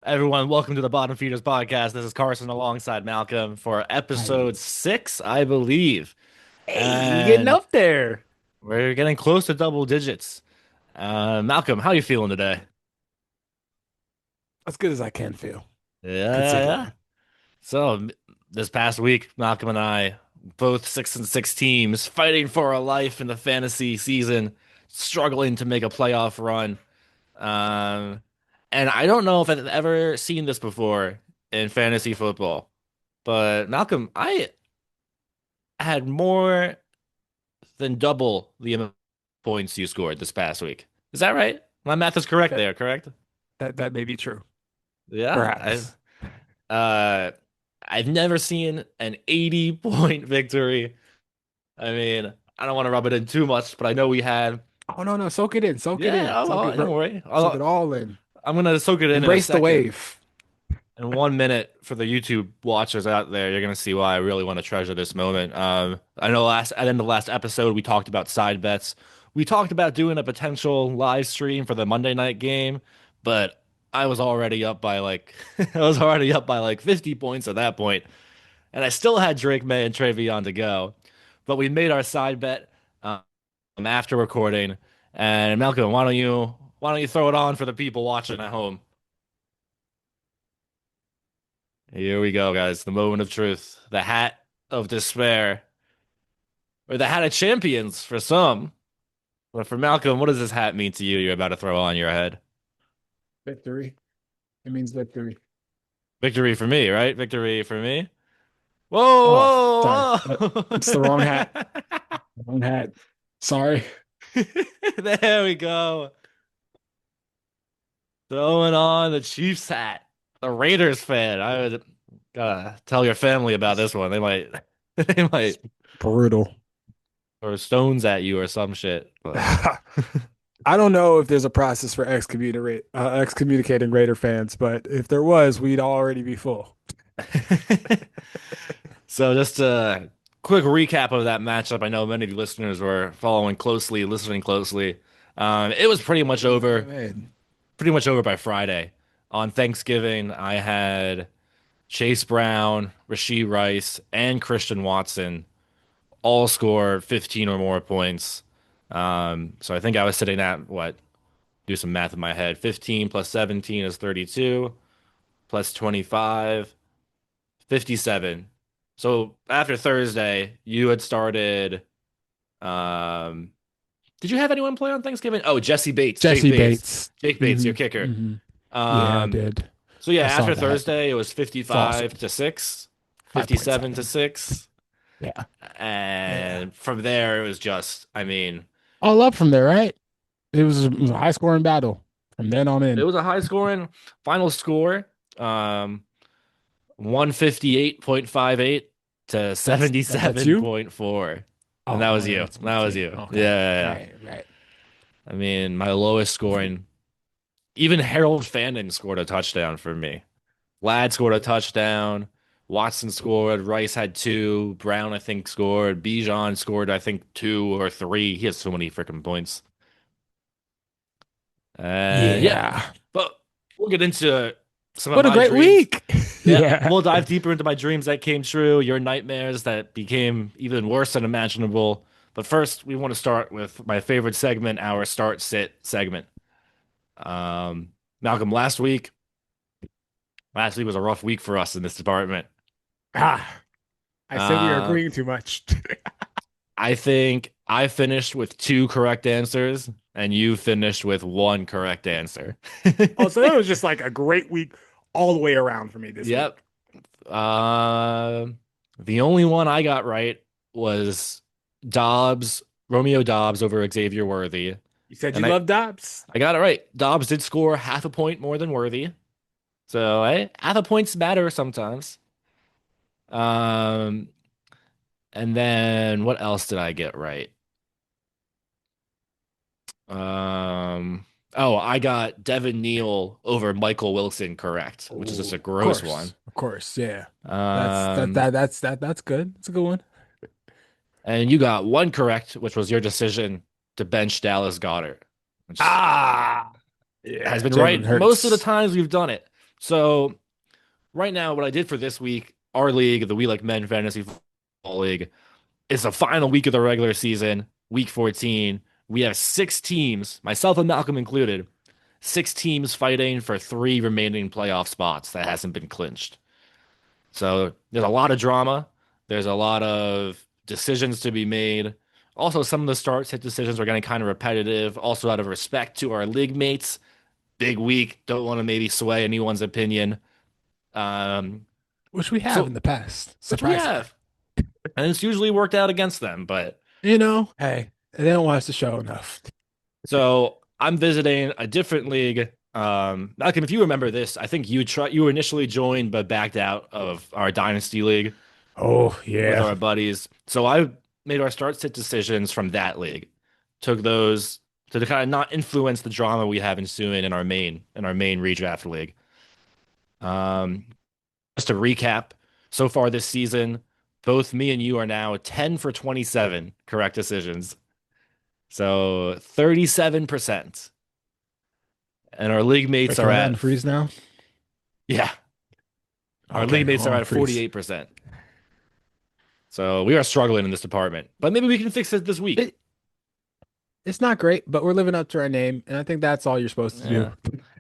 Everyone, welcome to the Bottom Feeders podcast. This is Carson alongside Malcolm for Hi. episode 6, I believe. Hey, we getting And up there. we're getting close to double digits. Malcolm, how you feeling today? As good as I can feel, Yeah, yeah, yeah. considering. This past week, Malcolm and I, both 6-6 teams, fighting for our life in the fantasy season, struggling to make a playoff run. Um, and I don't know if I've ever seen this before in fantasy football, but Malcolm, I had more than double the amount of points you scored this past week. Is that right? My math is correct That there, correct? that may be true. Yeah. Perhaps. Uh I've never seen an 80 point victory. I mean, I don't want to rub it in too much, but I know we had. Oh no, no, soak it in. Soak it Yeah, in. Soak it, don't worry. soak it all in. I'm gonna soak it in a Embrace the second. wave. In 1 minute, for the YouTube watchers out there, you're gonna see why I really want to treasure this moment. I know at the end of the last episode we talked about side bets. We talked about doing a potential live stream for the Monday night game, but I was already up by like I was already up by like 50 points at that point, and I still had Drake May and Travion to go. But we made our side bet after recording. And Malcolm, why don't you throw it on for the people watching at home? Here we go, guys. The moment of truth. The hat of despair. Or the hat of champions for some. But for Malcolm, what does this hat mean to you you're about to throw on your head? Victory. It means victory. Victory for me, right? Victory for me. Oh, sorry. Whoa, whoa, It's the wrong hat. whoa. Wrong hat. Sorry. There we go. Throwing on the Chiefs hat. The Raiders fan. I would gotta tell your family about this one. They might they It's might brutal. throw stones at you or some shit. But I don't know if there's a process for excommunicating Raider fans, but if there was, we'd already be full. so just a quick recap of that matchup. I know many of you listeners were following closely, listening closely. It was Man. pretty much over by Friday. On Thanksgiving, I had Chase Brown, Rashee Rice, and Christian Watson all score 15 or more points. So I think I was sitting at what? Do some math in my head. 15 plus 17 is 32, plus 25, 57. So after Thursday, you had started. Um, did you have anyone play on Thanksgiving? Oh, Jesse Bates, Jake Jesse Bates, Bates. Jake Bates, Hmm. your kicker. Hmm. Yeah, I Um, did. so yeah, I saw after that. Thursday, it was It's awesome. 55 to 6, 57 to 5.7. 6. Yeah. Yeah. And from there, it was just, I mean, All up from there, right? It was a high scoring battle from then on it in. was a high scoring final score. Um, 158.58 to That's you? 77.4. And that Oh, was yeah, you. that's me That was too. you. Yeah, Okay. yeah, yeah. Right, right. I mean, my lowest scoring, even Harold Fandon scored a touchdown for me. Ladd scored a touchdown. Watson scored. Rice had two. Brown, I think, scored. Bijan scored, I think, two or three. He has so many freaking points. Yeah, Yeah. but we'll get into some of What a my great dreams. week. Yeah, Yeah. we'll dive deeper into my dreams that came true, your nightmares that became even worse than imaginable. But first, we want to start with my favorite segment, our start sit segment. Malcolm, last week was a rough week for us in this department. Ah, I said we are Uh, agreeing too much. I think I finished with two correct answers, and you finished with one correct answer. Also, that was just like a great week all the way around for me this Yep. week. Uh, the only one I got right was Dobbs, Romeo Dobbs over Xavier Worthy. You said you And I, love Dobbs. I got it right. Dobbs did score half a point more than Worthy. So half a points matter sometimes. Um, and then what else did I get right? Um, oh, I got Devin Neal over Michael Wilson correct, which is just Oh, a gross one. of course, yeah. Um, That's good. That's a good one. and you got one correct, which was your decision to bench Dallas Goddard, which Ah, yeah, has been Jalen right most of the Hurts. times we've done it. So right now, what I did for this week, our league, the We Like Men Fantasy Football League, is the final week of the regular season, week 14. We have six teams, myself and Malcolm included, six teams fighting for three remaining playoff spots that hasn't been clinched. So there's a lot of drama. There's a lot of decisions to be made. Also, some of the start sit decisions are getting kind of repetitive. Also, out of respect to our league mates, big week. Don't want to maybe sway anyone's opinion. Um, Which we have in so the past, which we surprisingly. have, and it's usually worked out against them. But Hey, they don't watch the show enough. so I'm visiting a different league. Malcolm, if you remember this, I think you were initially joined but backed out of our dynasty league Oh, with yeah. our buddies. So I made our start sit decisions from that league. Took those to kind of not influence the drama we have ensuing in our main redraft league. Um, just to recap, so far this season, both me and you are now 10 for 27 correct decisions. So 37%. And our league mates Wait, can are I at, unfreeze now? yeah, our Okay, league mates I'll are at unfreeze. 48%. So we are struggling in this department, but maybe we can fix it this week. It, it's not great, but we're living up to our name, and I think that's all you're supposed to Yeah.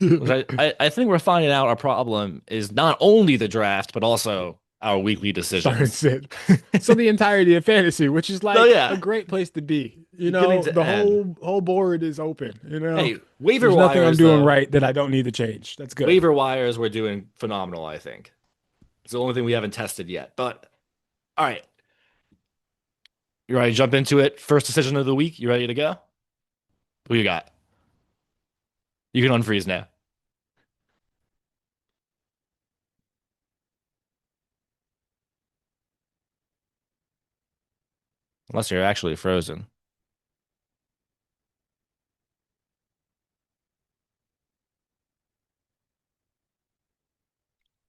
do. Which I think we're finding out our problem is not only the draft, but also our weekly Starting decisions. sit. So the entirety of fantasy, which is So like a yeah, great place to be. beginning to The end. whole board is open. Hey, waiver There's nothing I'm wires doing though. right that I don't need to change. That's good. Waiver wires we're doing phenomenal, I think. It's the only thing we haven't tested yet. But all right, you ready to jump into it? First decision of the week. You ready to go? Who you got? You can unfreeze now. Unless you're actually frozen.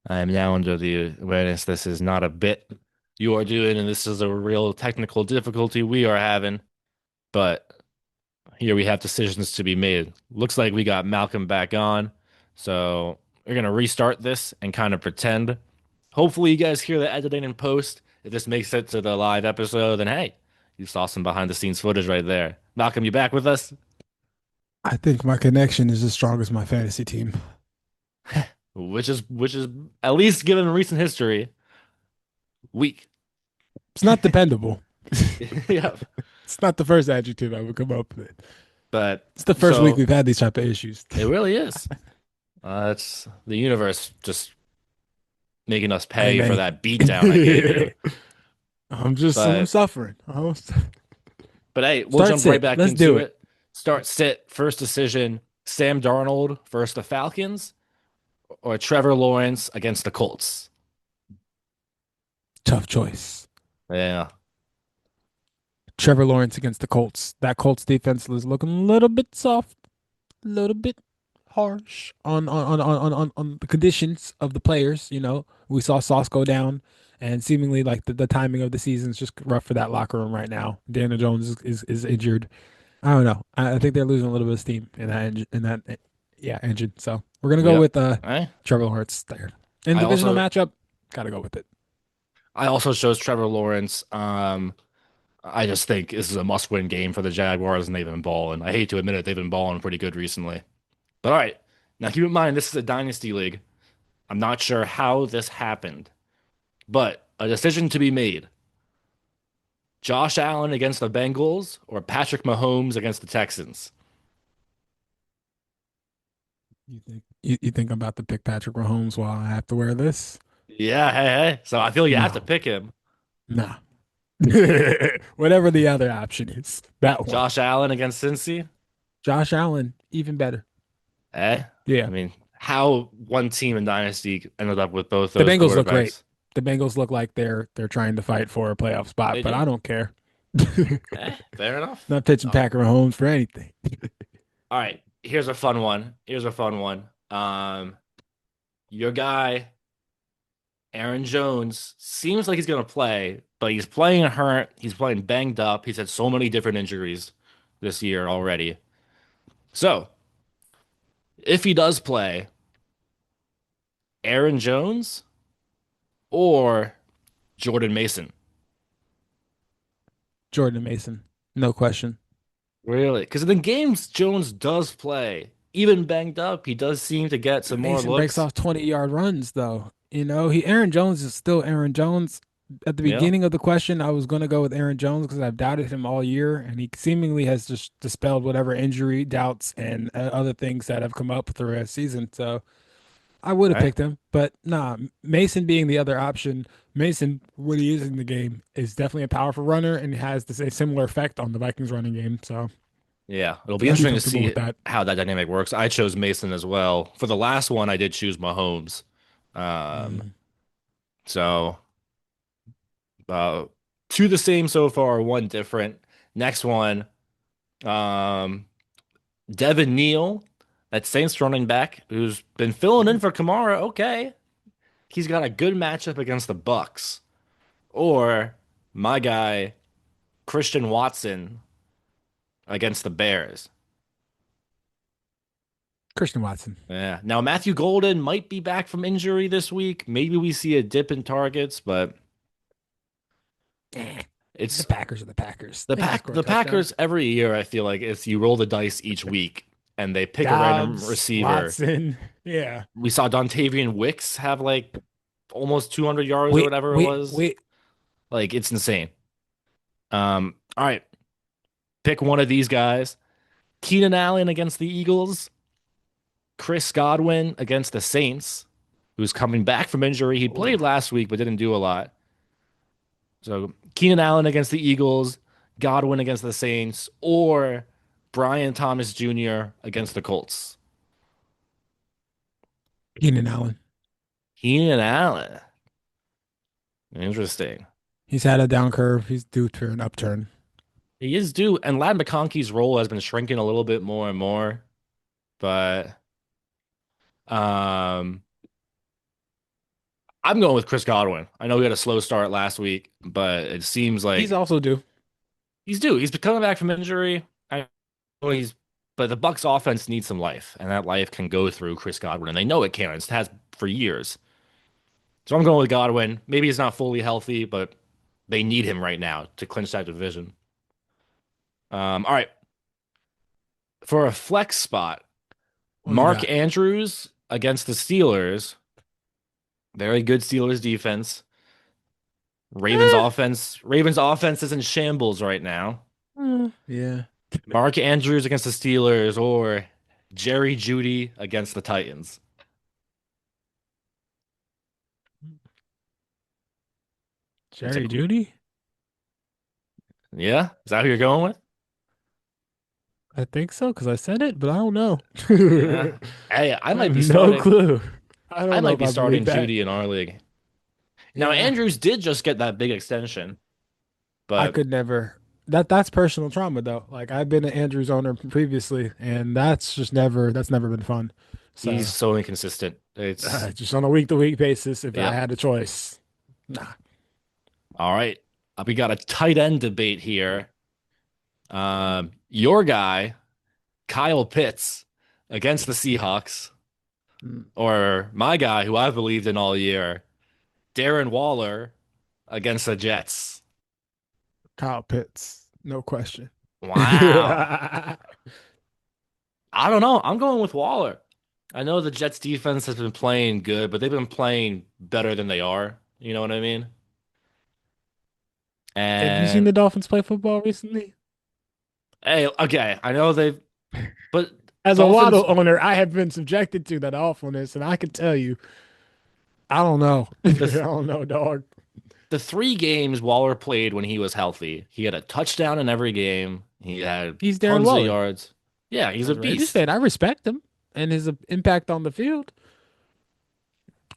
I am now under the awareness this is not a bit you are doing, and this is a real technical difficulty we are having. But here we have decisions to be made. Looks like we got Malcolm back on. So we're going to restart this and kind of pretend. Hopefully, you guys hear the editing and post. If this makes it to the live episode, then hey, you saw some behind the scenes footage right there. Malcolm, you back with us? I think my connection is as strong as my fantasy team. Which is at least given recent history, weak. It's not dependable. Yeah. It's not the first adjective I would come up with. But It's the first week so we've had these type of issues. it really is. It's the universe just making us Hey pay for man, that beatdown I gave you. I'm But suffering. but hey, we'll Start jump right sit. back Let's do into it. it. Start sit. First decision: Sam Darnold versus the Falcons, or Trevor Lawrence against the Colts. Tough choice. Yeah, Trevor Lawrence against the Colts. That Colts defense is looking a little bit soft, a little bit harsh on the conditions of the players. We saw Sauce go down, and seemingly like the timing of the season is just rough for that locker room right now. Daniel Jones is injured. I don't know. I think they're losing a little bit of steam in that engine. So we're gonna go yep. with Hey, Trevor Lawrence there. In I divisional also matchup, gotta go with it. I also chose Trevor Lawrence. I just think this is a must-win game for the Jaguars, and they've been balling. I hate to admit it, they've been balling pretty good recently. But all right, now keep in mind this is a dynasty league. I'm not sure how this happened, but a decision to be made. Josh Allen against the Bengals or Patrick Mahomes against the Texans? You think I'm about to pick Patrick Mahomes while I have to wear this? Yeah, hey, hey. So I feel you have to No, pick him. nah. Whatever the other option is, that one. Josh Allen against Cincy? Josh Allen, even better. Eh? I Yeah, mean, how one team in Dynasty ended up with both the those Bengals look great. quarterbacks. The Bengals look like they're trying to fight for a playoff spot, They but do. I don't care. Fair enough. Not pitching Oh, Patrick Mahomes for anything. all right. Here's a fun one. Here's a fun one. Your guy, Aaron Jones, seems like he's gonna play, but he's playing hurt. He's playing banged up. He's had so many different injuries this year already. So if he does play, Aaron Jones or Jordan Mason? Jordan Mason, no question. Really? Because in the games Jones does play, even banged up, he does seem to get some more Mason breaks looks. off 20-yard runs though. Aaron Jones is still Aaron Jones. At the Yeah. beginning of the question, I was going to go with Aaron Jones because I've doubted him all year, and he seemingly has just dispelled whatever injury doubts and other things that have come up throughout the season. So I would All have right. picked him, but nah, Mason being the other option. Mason, when he is in the game, is definitely a powerful runner and has a similar effect on the Vikings running game. So Yeah. It'll be I'd be interesting to comfortable with see that. how that dynamic works. I chose Mason as well. For the last one, I did choose Mahomes. Um, Mm. so uh two the same so far, one different. Next one, um, Devin Neal, that Saints running back who's been filling in for Kamara. Okay. He's got a good matchup against the Bucks. Or my guy, Christian Watson against the Bears. Christian Watson. Yeah. Now Matthew Golden might be back from injury this week. Maybe we see a dip in targets, but Eh, the it's Packers are the Packers. the They're gonna pack score a the touchdown. Packers every year, I feel like it's you roll the dice each week and they pick a random Dobbs, receiver. Watson. Yeah. We saw Dontavian Wicks have like almost 200 yards or Wait, whatever it wait, was. wait. Like it's insane. All right, pick one of these guys. Keenan Allen against the Eagles, Chris Godwin against the Saints, who's coming back from injury. He Oh, played last week but didn't do a lot. So Keenan Allen against the Eagles, Godwin against the Saints, or Brian Thomas Jr. against the Colts. Keenan Allen. Keenan Allen. Interesting. He's had a down curve. He's due for an upturn. He is due, and Lad McConkey's role has been shrinking a little bit more and more. But um, I'm going with Chris Godwin. I know he had a slow start last week, but it seems He's like also due. he's due. He's been coming back from injury. I know but the Bucks offense needs some life, and that life can go through Chris Godwin, and they know it can. It has for years. So I'm going with Godwin. Maybe he's not fully healthy, but they need him right now to clinch that division. All right. For a flex spot, What do you Mark got? Andrews against the Steelers. Very good Steelers defense. Eh, Ravens offense is in shambles right now. yeah. Mark Andrews against the Steelers or Jerry Jeudy against the Titans. It's a, Jerry Judy? yeah, is that who you're going with? I think so because I said it, but I don't know. Yeah. Hey, I have no clue. I I don't know might if be I believe starting that. Jeudy in our league. Now Yeah, Andrews did just get that big extension, I but could never. That's personal trauma though. Like I've been an Andrews owner previously, and that's never been fun. he's So so inconsistent. It's just on a week to week basis, if I yep. had a choice, nah. All right. We got a tight end debate here. Your guy, Kyle Pitts, against the Seahawks, Mm, or my guy, who I've believed in all year, Darren Waller, against the Jets. Kyle Pitts, no question. Wow. I don't know. I'm going with Waller. I know the Jets defense has been playing good, but they've been playing better than they are. You know what I mean? Have you seen And the Dolphins play football recently? hey, okay, I know they've, but As a Dolphins, Waddle owner, I have been subjected to that awfulness, and I can tell you, I don't know. I the don't know, dog. the 3 games Waller played when he was healthy, he had a touchdown in every game. He had He's Darren tons of Waller. yards. Yeah, he's a As a Raiders beast. fan, I respect him and his impact on the field.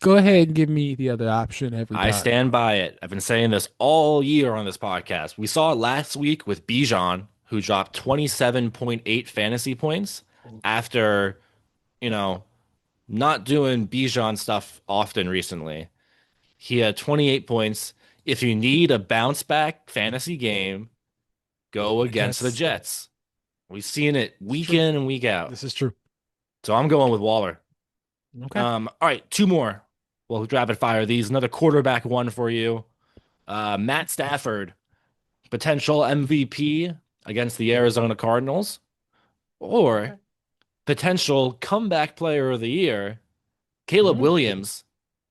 Go ahead and give me the other option every I time. stand by it. I've been saying this all year on this podcast. We saw it last week with Bijan, who dropped 27.8 fantasy points after, you know, not doing Bijan stuff often recently. He had 28 points. If you need a bounce back fantasy game, go The against the Jets. Jets. We've seen it It's week true. in and week out. This is true. So I'm going with Waller. Okay. All right, two more. we'll rapid fire these. Another quarterback one for you. Matt Stafford, potential MVP against the Arizona Cardinals, or Okay. potential comeback player of the year, Caleb Mm. Williams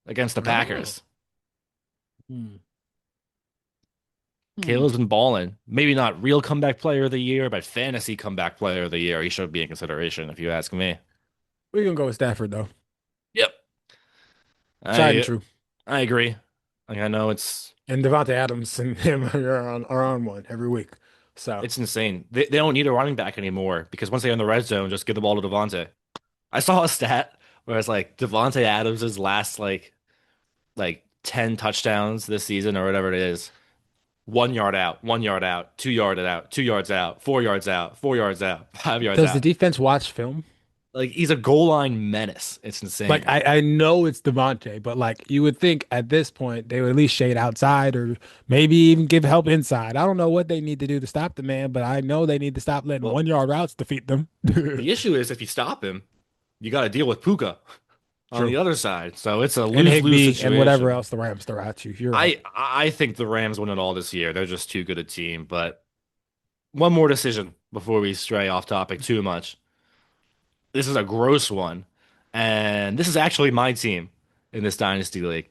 against the Oh. Packers. Hmm. Caleb's Hmm. been balling. Maybe not real comeback player of the year, but fantasy comeback player of the year. He should be in consideration if you ask me. We're gonna go with Stafford though. Yep. Tried and I true. I agree. Like I know And Devontae Adams and him are on one every week. So it's insane. They don't need a running back anymore because once they're in the red zone, just give the ball to Devontae. I saw a stat where it's like Devontae Adams's last like 10 touchdowns this season or whatever it is. 1 yard out, 1 yard out, 2 yard out, 2 yards out, 4 yards out, 4 yards out, 5 yards does the out. defense watch film? Like he's a goal line menace. It's Like insane. I know it's Devontae, but like you would think at this point they would at least shade outside or maybe even give help inside. I don't know what they need to do to stop the man, but I know they need to stop letting Well, 1 yard routes defeat them. the issue is if you stop him, you got to deal with Puka on True. the other side. So it's a And lose-lose Higby and whatever situation. else the Rams throw at you. You're right. I think the Rams win it all this year. They're just too good a team. But one more decision before we stray off topic too much. This is a gross one, and this is actually my team in this dynasty league.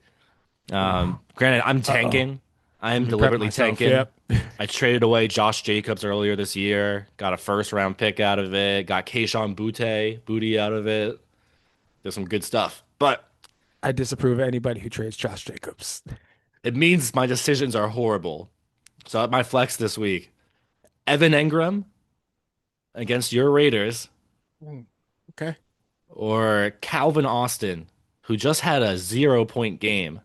Oh. Granted, I'm Uh-oh. tanking. I Let am me prep deliberately myself. tanking. Yep. I traded away Josh Jacobs earlier this year. Got a first round pick out of it. Got Kayshon Booty out of it. There's some good stuff, but I disapprove of anybody who trades Josh Jacobs. it means my decisions are horrible. So at my flex this week, Evan Engram against your Raiders Mm. Okay. or Calvin Austin, who just had a 0 point game.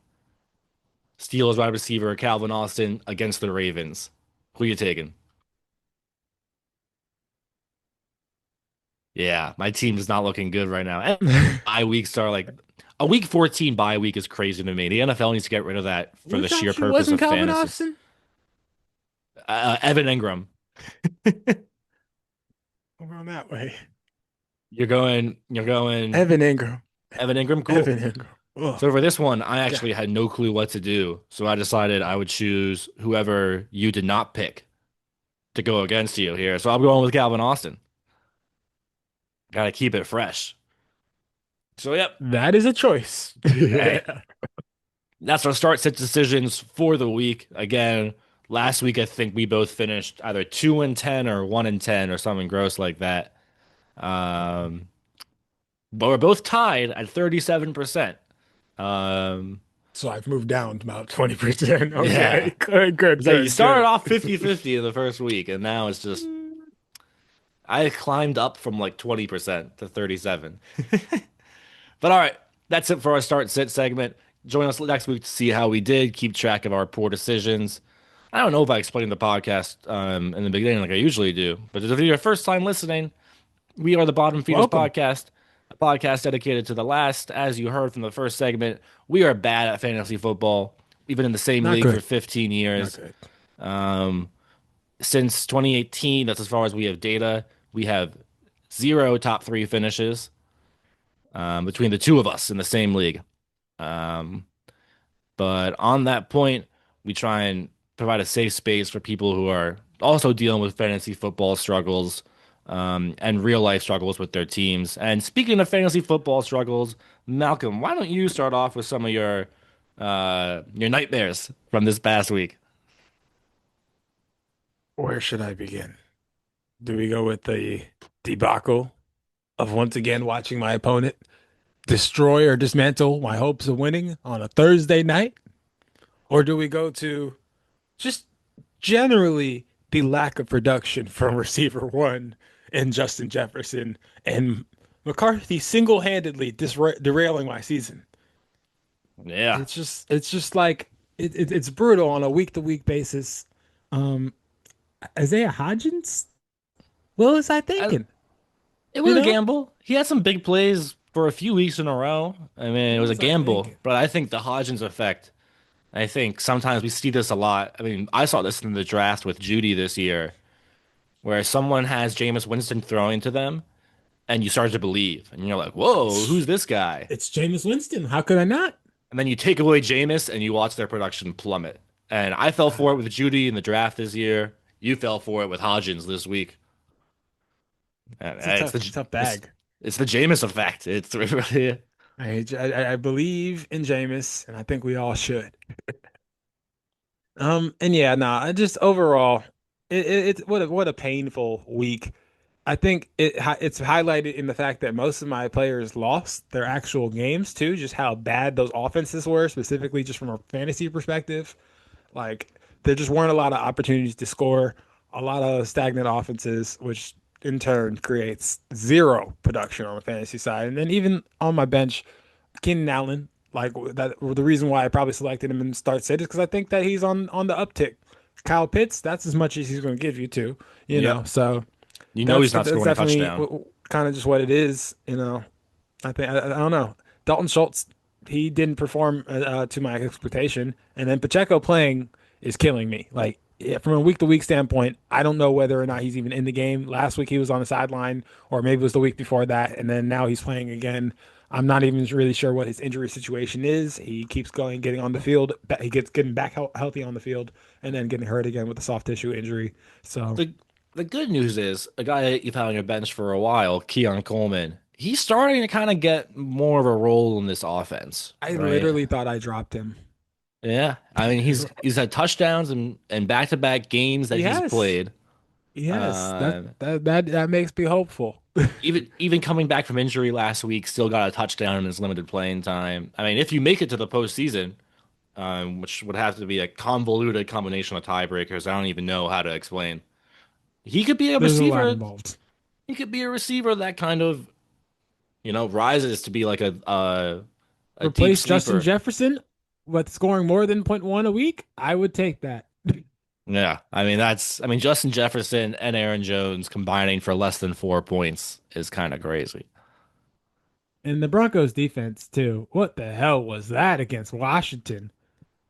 Steelers wide receiver Calvin Austin against the Ravens. Who you taking? Yeah, my team is not looking good right now. And bye weeks are like a week 14 bye week is crazy to me. The NFL needs to get rid of that for the Which sheer option purpose wasn't of Calvin fantasy. Austin? Evan Engram, I'm going that way. you're going Evan Ingram. Evan Engram, cool. Evan Ingram. Oh, So for this one, I God. actually had no clue what to do. So I decided I would choose whoever you did not pick to go against you here. So I'm going with Calvin Austin. Got to keep it fresh. So yep. That is a choice. Hey, Yeah. that's our start set decisions for the week. Again, last week I think we both finished either 2-10 or 1-10 or something gross like that. Um, but we're both tied at 37%. Um, So I've moved down to about 20%. yeah. Okay. Good, good, So you good, started good. off 50-50 in the first week, and now it's just I climbed up from like 20% to 37. But all right, that's it for our start sit segment. Join us next week to see how we did, keep track of our poor decisions. I don't know if I explained the podcast in the beginning like I usually do, but if you're your first time listening, we are the Bottom Feeders Welcome. Podcast, a podcast dedicated to the last. As you heard from the first segment, we are bad at fantasy football. We've been in the same Not league for good. 15 Not years. good. Um, since 2018, that's as far as we have data. We have zero top three finishes between the two of us in the same league. Um, but on that point, we try and provide a safe space for people who are also dealing with fantasy football struggles and real life struggles with their teams. And speaking of fantasy football struggles, Malcolm, why don't you start off with some of your nightmares from this past week? Where should I begin? Do we go with the debacle of once again watching my opponent destroy or dismantle my hopes of winning on a Thursday night? Or do we go to just generally the lack of production from receiver one and Justin Jefferson and McCarthy single-handedly derailing my season? Yeah. It's just like it's brutal on a week-to-week basis. Um, Isaiah Hodgins, what was I I, thinking? it You was a know, gamble. He had some big plays for a few weeks in a row. I mean, it what was a was I gamble, thinking? but I think the Hodgins effect. I think sometimes we see this a lot. I mean, I saw this in the draft with Judy this year, where someone has Jameis Winston throwing to them, and you start to believe, and you're like, "Whoa, who's this guy?" It's Jameis Winston. How could I not? And then you take away Jameis and you watch their production plummet. And I fell for it with Judy in the draft this year. You fell for it with Hodgins this week. And It's a tough it's bag. it's the Jameis effect. It's really I believe in Jameis, and I think we all should. And yeah, nah, I just overall, it's what a painful week. I think it's highlighted in the fact that most of my players lost their actual games too, just how bad those offenses were, specifically just from a fantasy perspective. Like there just weren't a lot of opportunities to score, a lot of stagnant offenses, which in turn creates zero production on the fantasy side. And then even on my bench, Keenan Allen, like that, the reason why I probably selected him in start sit is because I think that he's on the uptick. Kyle Pitts, that's as much as he's going to give you too, you know. yep. So You know he's not that's scoring a definitely touchdown. kind of just what it is, you know. I don't know. Dalton Schultz, he didn't perform to my expectation, and then Pacheco playing is killing me. Like yeah, from a week to week standpoint, I don't know whether or not he's even in the game. Last week he was on the sideline, or maybe it was the week before that, and then now he's playing again. I'm not even really sure what his injury situation is. He keeps going, getting on the field. He gets getting back healthy on the field, and then getting hurt again with a soft tissue injury. So The the good news is a guy that you've had on your bench for a while, Keon Coleman, he's starting to kind of get more of a role in this offense, I right? literally thought I dropped him. Yeah. I mean he's had touchdowns and back-to-back games that he's Yes. played. Yes, Uh, that makes me hopeful. even coming back from injury last week, still got a touchdown in his limited playing time. I mean, if you make it to the postseason, which would have to be a convoluted combination of tiebreakers, I don't even know how to explain. He could be a There's a lot receiver. involved. He could be a receiver that kind of, rises to be like a deep Replace Justin sleeper. Jefferson with scoring more than point 0.1 a week? I would take that. Yeah, I mean Justin Jefferson and Aaron Jones combining for less than 4 points is kind of crazy. And the Broncos defense too. What the hell was that against Washington?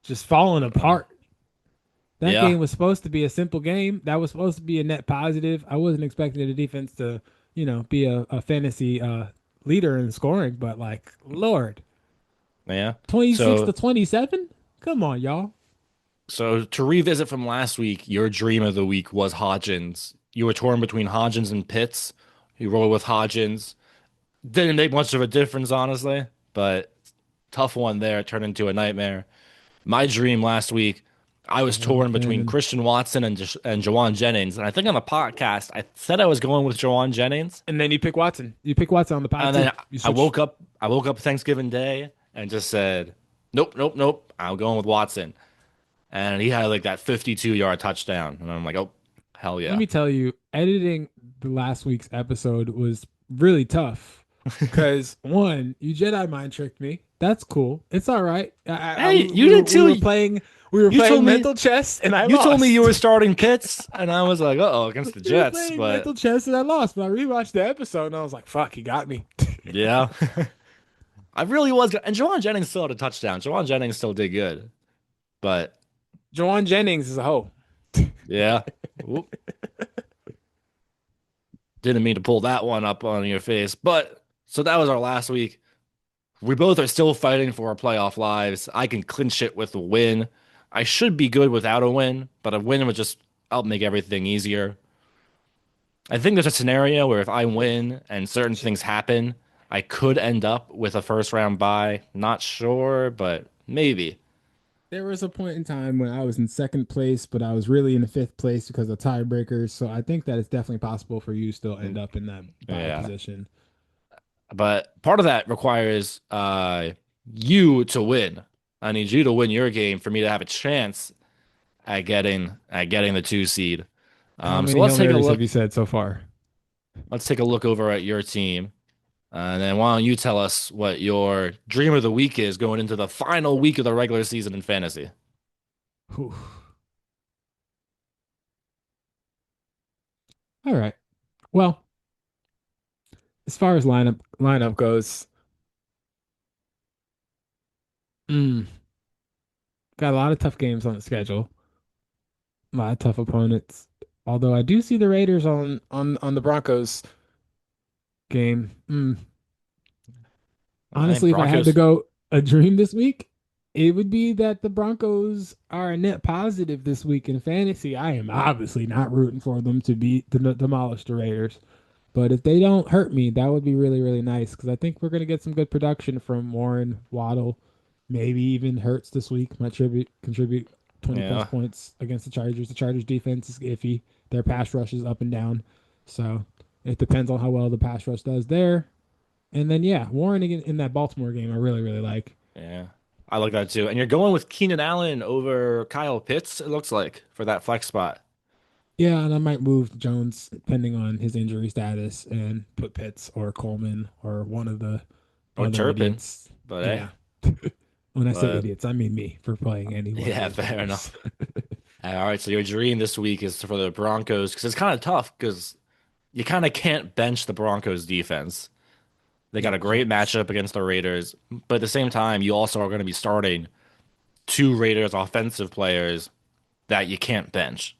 Just falling Uh, apart. That yeah, game was supposed to be a simple game. That was supposed to be a net positive. I wasn't expecting the defense to, be a fantasy leader in scoring, but like, Lord, yeah. 26 to So 27? Come on, y'all. So to revisit from last week, your dream of the week was Hodgins. You were torn between Hodgins and Pitts. You rolled with Hodgins. Didn't make much of a difference, honestly, but tough one there. It turned into a nightmare. My dream last week, I was Jawan torn between Jennings. Christian Watson and Jawan Jennings. And I think on the podcast, I said I was going with Jawan Jennings. And then you pick Watson. You pick Watson on the pod And too. then You I switch. woke up, I woke up Thanksgiving Day and just said, nope, nope, nope. I'm going with Watson. And he had like that 52-yard touchdown. And I'm like, oh, hell Let yeah. me tell you, editing the last week's episode was really tough. Cause one, you Jedi mind tricked me. That's cool. It's all right. Hey, you did We were too. playing we were You told playing me mental chess and I you told me you lost. were starting Pitts, and I was like, uh-oh, against the We were Jets. playing But mental chess and I lost. But I rewatched the episode and I was like, fuck, he got me. yeah, I really was. And Jawan Jennings still had a touchdown. Jawan Jennings still did good. But Jawan Jennings is a hoe. yeah, Oop. Didn't mean to pull that one up on your face. But so that was our last week. We both are still fighting for our playoff lives. I can clinch it with a win. I should be good without a win, but a win would just help make everything easier. I think there's a scenario where if I win and certain things happen, I could end up with a first round bye. Not sure, but maybe. There was a point in time when I was in second place, but I was really in fifth place because of tiebreakers. So I think that it's definitely possible for you to still end up in that bye Yeah. position. But part of that requires you to win. I need you to win your game for me to have a chance at getting the 2 seed. How So many let's Hail take a Marys have look. you said so far? Let's take a look over at your team. And then why don't you tell us what your dream of the week is going into the final week of the regular season in fantasy? Whew. All right. Well, as far as lineup goes, mm, got a lot of tough games on the schedule. A lot of tough opponents. Although I do see the Raiders on the Broncos game. I think Honestly, if I had to Broncos. go a dream this week, It would be that the Broncos are a net positive this week in fantasy. I am obviously not rooting for them to beat to demolish the Raiders. But if they don't hurt me, that would be really, really nice because I think we're going to get some good production from Warren, Waddle, maybe even Hurts this week. Might contribute 20 plus Yeah. points against the Chargers. The Chargers defense is iffy. Their pass rush is up and down. So it depends on how well the pass rush does there. And then, yeah, Warren in that Baltimore game, I really, really like. Yeah. I like that too. And you're going with Keenan Allen over Kyle Pitts, it looks like, for that flex spot. Yeah, and I might move Jones depending on his injury status and put Pitts or Coleman or one of the Or other Turpin. idiots. But hey. Yeah. When I say But idiots, I mean me for playing any one of yeah, those fair players. enough. All right, so your dream this week is for the Broncos because it's kind of tough because you kind of can't bench the Broncos defense. They got No a great chance. matchup against the Raiders, but at the same time, you also are going to be starting two Raiders offensive players that you can't bench.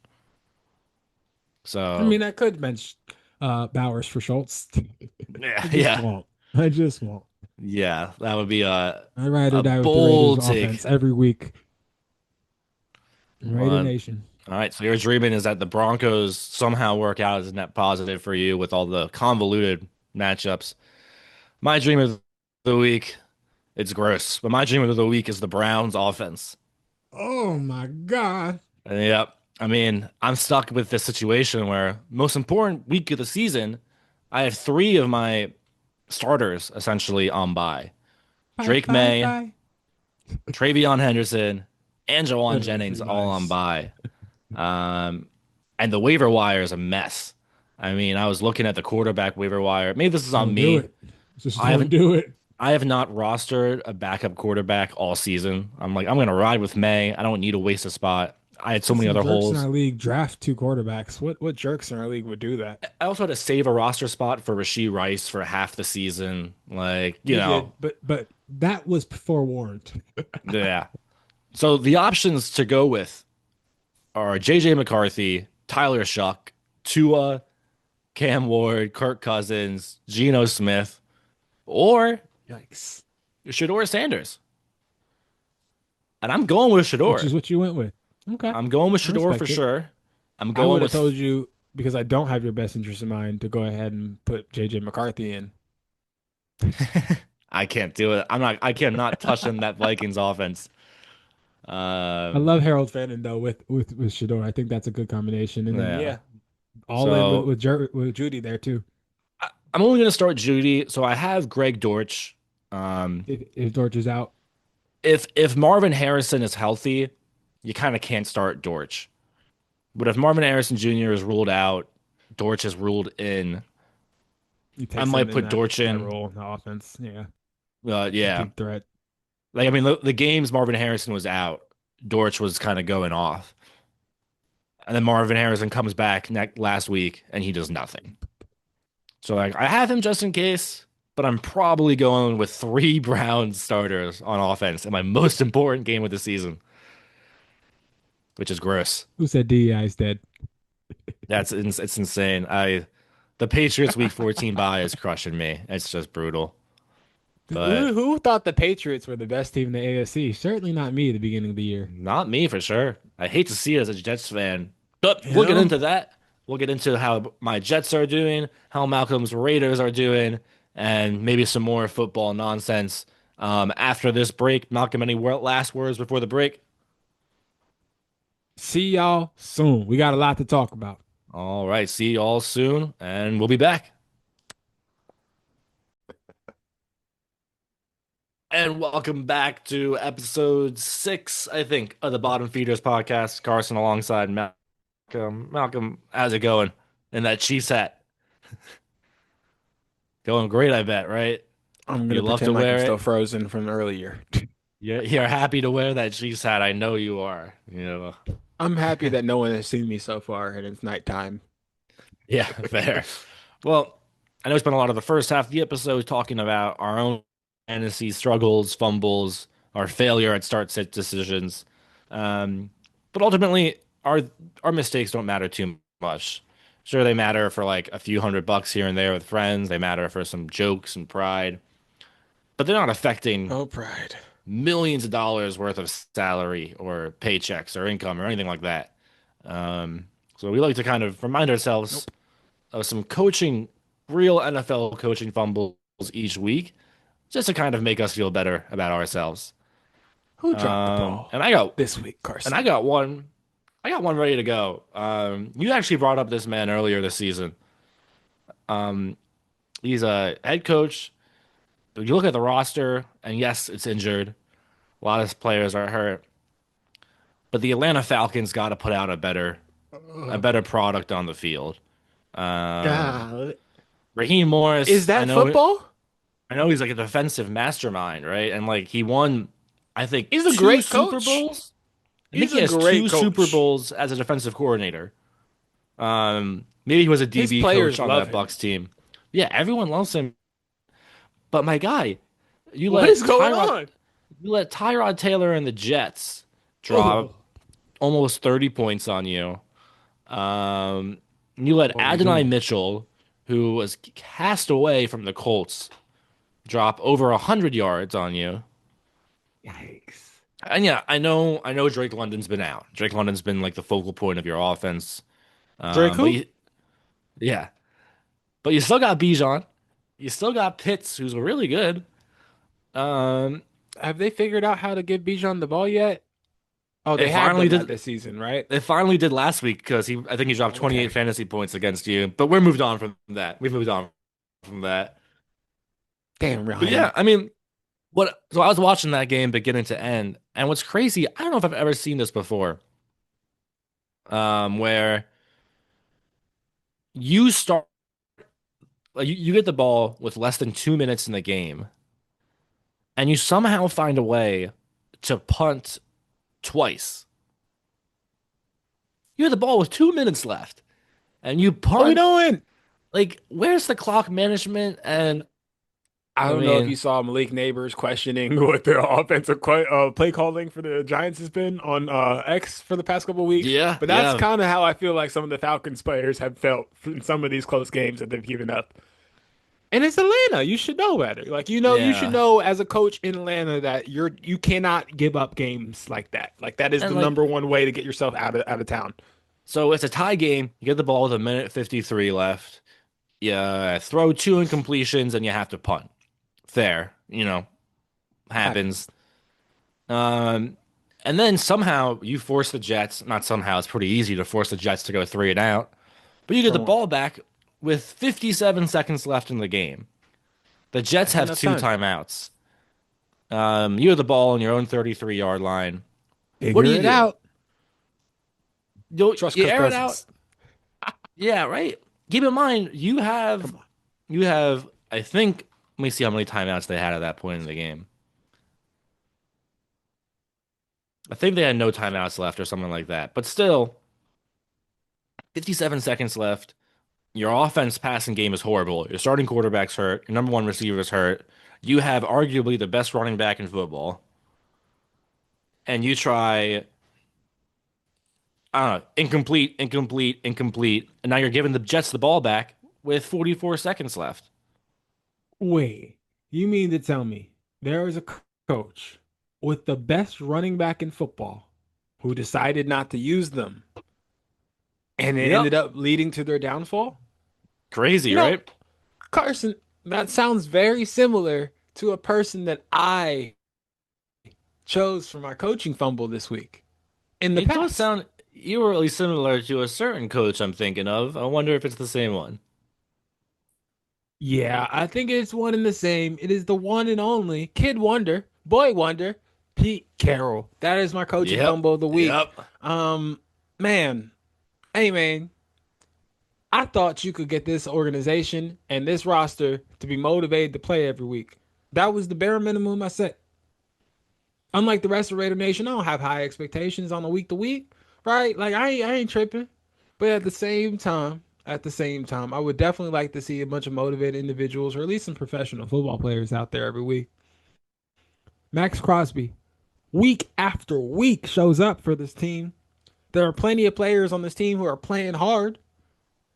I So, mean, I could bench Bowers for Schultz. yeah, I just yeah, won't. I just won't. yeah, that would be I'd rather a die with the Raiders bold take. offense every week. Raider One. Nation. All right, so your dreaming is that the Broncos somehow work out as a net positive for you with all the convoluted matchups. My dream of the week, it's gross, but my dream of the week is the Browns offense. Oh my God. Yep. I mean, I'm stuck with this situation where most important week of the season, I have three of my starters essentially on bye. Bye, Drake bye, May, bye. Travion Henderson, and Jawan That is Jennings all on nice. bye. Um, and the waiver wire is a mess. I mean, I was looking at the quarterback waiver wire. Maybe this is on Don't do me. it. Just I don't haven't do it. I have not rostered a backup quarterback all season. I'm like, I'm gonna ride with May. I don't need to waste a spot. I had so many Some other jerks in holes. our league draft two quarterbacks. What jerks in our league would do that? I also had to save a roster spot for Rashee Rice for half the season. Like, You did, but that was forewarned. yeah. So the options to go with are JJ McCarthy, Tyler Shuck, Tua, Cam Ward, Kirk Cousins, Geno Smith, or Yikes. Shador Sanders. And I'm going with Which Shador. is what you went with. Okay. I'm going with I Shador for respect it. sure. I'm I going would have told with you because I don't have your best interest in mind to go ahead and put JJ McCarthy in. I can't do it. I cannot touch in that Vikings offense. I Um, love Harold Fenton though with Shador. I think that's a good combination. And then yeah. yeah, all in So with Judy there too. I'm only going to start Judy. So I have Greg Dortch. Um, If Dortch is out, if Marvin Harrison is healthy, you kind of can't start Dortch. But if Marvin Harrison Jr. is ruled out, Dortch is ruled in. he I takes him might in put Dortch that in. role in the offense. Yeah, Yeah. deep threat. Like I mean, the games Marvin Harrison was out, Dortch was kind of going off, and then Marvin Harrison comes back last week and he does nothing. So like I have him just in case, but I'm probably going with three Browns starters on offense in my most important game of the season, which is gross. Who said DEI is dead? It's insane. The Patriots week 14 bye is crushing me. It's just brutal. But Who thought the Patriots were the best team in the AFC? Certainly not me at the beginning of the year. not me for sure. I hate to see it as a Jets fan, but You we'll get know? into that. We'll get into how my Jets are doing, how Malcolm's Raiders are doing, and maybe some more football nonsense. After this break, Malcolm, any last words before the break? See y'all soon. We got a lot to talk about. All right, see you all soon, and we'll be back. And welcome back to episode 6, I think, of the Bottom Feeders podcast. Carson alongside Malcolm. Malcolm, how's it going in that Chiefs hat? Going great, I bet, right? I'm You gonna love to pretend like I'm wear still it. frozen from earlier. You're happy to wear that Chiefs hat. I know you are. You know. I'm happy that no one has seen me so far, and it's nighttime. Yeah, fair. Well, I know we spent a lot of the first half of the episode talking about our own fantasy struggles, fumbles, our failure at start sit decisions. But ultimately, our mistakes don't matter too much. Sure, they matter for like a few $100 here and there with friends. They matter for some jokes and pride, but they're not affecting Oh, pride. millions of dollars worth of salary or paychecks or income or anything like that. So we like to kind of remind ourselves Nope. of some coaching, real NFL coaching fumbles each week, just to kind of make us feel better about ourselves. Who dropped the Um, ball and I got this week, and Carson? I got one ready to go. You actually brought up this man earlier this season. He's a head coach. You look at the roster, and yes, it's injured. A lot of players are hurt, but the Atlanta Falcons got to put out a better product on the field. Um, God, Raheem is Morris, I that know, football? I know he's like a defensive mastermind, right? And like he won, I think, He's a two great Super coach. Bowls. I think He's he a has great two Super coach. Bowls as a defensive coordinator. Maybe he was a His DB coach players on love that him. Bucks team. Yeah, everyone loves him. But my guy, you What is let going Tyrod, on? you let Tyrod Taylor and the Jets Oh, drop almost 30 points on you. Um, you let what are we Adonai doing? Mitchell, who was cast away from the Colts, drop over 100 yards on you. Yikes. And yeah, I know Drake London's been out. Drake London's been like the focal point of your offense. Drake But who? yeah, but you still got Bijan. You still got Pitts, who's really good. Um, Have they figured out how to give Bijan the ball yet? Oh, they they have finally done that did. this season, right? They finally did last week because I think he dropped 28 Okay. fantasy points against you. But we're moved on from that. We've moved on from that. Damn, But yeah, Ryan. I mean, so I was watching that game beginning to end, and what's crazy, I don't know if I've ever seen this before, where you start, like, you get the ball with less than 2 minutes in the game, and you somehow find a way to punt twice. You had the ball with 2 minutes left, and you What we punt. doing? Like, where's the clock management? And I I don't know if you mean, saw Malik Neighbors questioning what their play calling for the Giants has been on X for the past couple of weeks, yeah, but that's yeah, kind of how I feel like some of the Falcons players have felt in some of these close games that they've given up. And it's Atlanta. You should know better. Like you should yeah. know as a coach in Atlanta that you cannot give up games like that. Like that is And the like, number one way to get yourself out of town. so it's a tie game. You get the ball with a minute 53 left. You throw two incompletions and you have to punt. Fair, happens. Happens. Um, and then somehow you force the Jets, not somehow, it's pretty easy to force the Jets to go three and out, but you get the Sure. ball back with 57 seconds left in the game. The Jets That's have enough two time. timeouts. You have the ball on your own 33-yard line. What do Figure you it do? out. Trust You Kirk air it out? Cousins. Yeah, right. Keep in mind, you have Come on. you have I think let me see how many timeouts they had at that point in the game. I think they had no timeouts left or something like that. But still, 57 seconds left. Your offense passing game is horrible. Your starting quarterback's hurt. Your number one receiver's hurt. You have arguably the best running back in football. And you try, I don't know, incomplete, incomplete, incomplete. And now you're giving the Jets the ball back with 44 seconds left. Wait, you mean to tell me there is a coach with the best running back in football who decided not to use them and it Yep. ended up leading to their downfall? Crazy, You know, right? Carson, that sounds very similar to a person that I chose for my coaching fumble this week in the It does past. sound eerily similar to a certain coach I'm thinking of. I wonder if it's the same one. Yeah, I think it's one and the same. It is the one and only Kid Wonder, Boy Wonder, Pete Carroll. That is my coaching Yep. fumble of the week. Yep. Um, man, hey man, I thought you could get this organization and this roster to be motivated to play every week. That was the bare minimum I set. Unlike the rest of Raider Nation, I don't have high expectations on a week to week, right? Like I ain't tripping. But at the same time, I would definitely like to see a bunch of motivated individuals, or at least some professional football players out there every week. Max Crosby, week after week, shows up for this team. There are plenty of players on this team who are playing hard,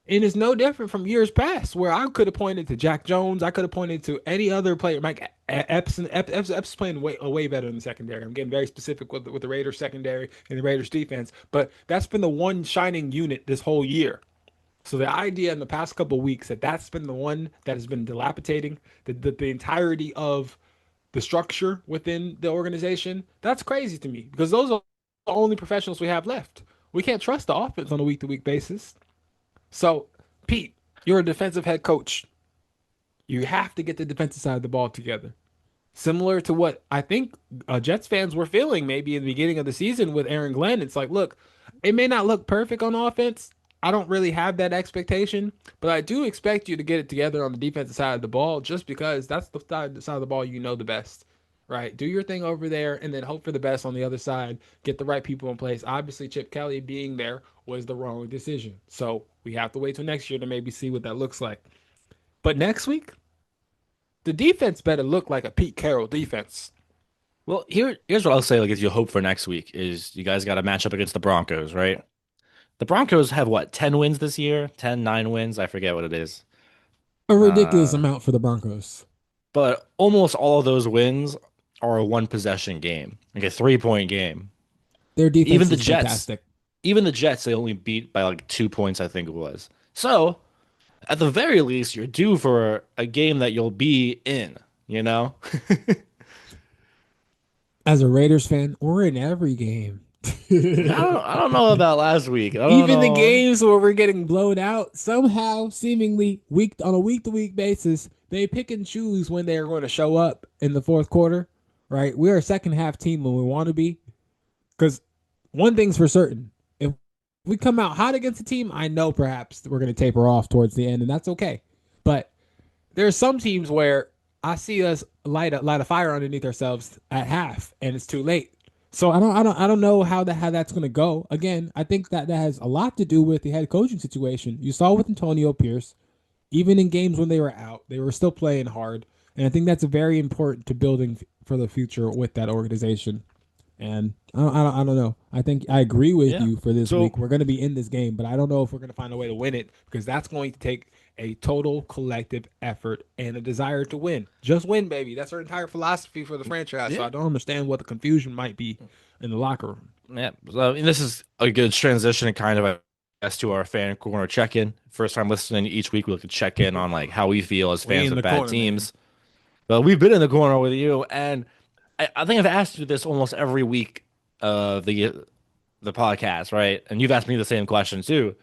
and it's no different from years past where I could have pointed to Jack Jones. I could have pointed to any other player, Mike. Epps is playing way better in the secondary. I'm getting very specific with the Raiders secondary and the Raiders defense, but that's been the one shining unit this whole year. So the idea in the past couple of weeks that that's been the one that has been dilapidating the entirety of the structure within the organization, that's crazy to me because those are the only professionals we have left. We can't trust the offense on a week to week basis. So, Pete, you're a defensive head coach. You have to get the defensive side of the ball together. Similar to what I think Jets fans were feeling maybe in the beginning of the season with Aaron Glenn. It's like, look, it may not look perfect on offense. I don't really have that expectation, but I do expect you to get it together on the defensive side of the ball just because that's the side of the ball you know the best, right? Do your thing over there and then hope for the best on the other side. Get the right people in place. Obviously, Chip Kelly being there was the wrong decision. So we have to wait till next year to maybe see what that looks like. But next week, the defense better look like a Pete Carroll defense. Well, here's what I'll say. Like, if you hope for next week is you guys got to match up against the Broncos, right? The Broncos have what, 10 wins this year? 10, 9 wins? I forget what it is. A ridiculous Uh, amount for the Broncos. but almost all of those wins are a one possession game, like a 3 point game. Their Even defense the is Jets, fantastic. even the Jets, they only beat by like 2 points, I think it was. So, at the very least, you're due for a game that you'll be in, you know? As a Raiders fan, we're in every game. I don't know about last week. I don't Even the know. games where we're getting blown out, somehow, seemingly week on a week to week basis, they pick and choose when they are going to show up in the fourth quarter. Right? We're a second half team when we want to be. Because one thing's for certain: if we come out hot against a team, I know perhaps we're going to taper off towards the end, and that's okay. But there are some teams where I see us light a fire underneath ourselves at half, and it's too late. So I don't know how that's going to go. Again, I think that has a lot to do with the head coaching situation. You saw with Antonio Pierce, even in games when they were out, they were still playing hard, and I think that's very important to building for the future with that organization. And I don't know. I think I agree with Yeah. you for this So, week. We're going to be in this game, but I don't know if we're going to find a way to win it because that's going to take a total collective effort and a desire to win. Just win, baby. That's our entire philosophy for the franchise. So yeah. I don't understand what the confusion might be in the locker room. Yeah. So, I mean, this is a good transition kind of as to our fan corner check-in. First time listening each week, we look to check in on like how we feel as We fans in of the bad corner, man. teams. But we've been in the corner with you, and I think I've asked you this almost every week of the podcast, right? And you've asked me the same question too.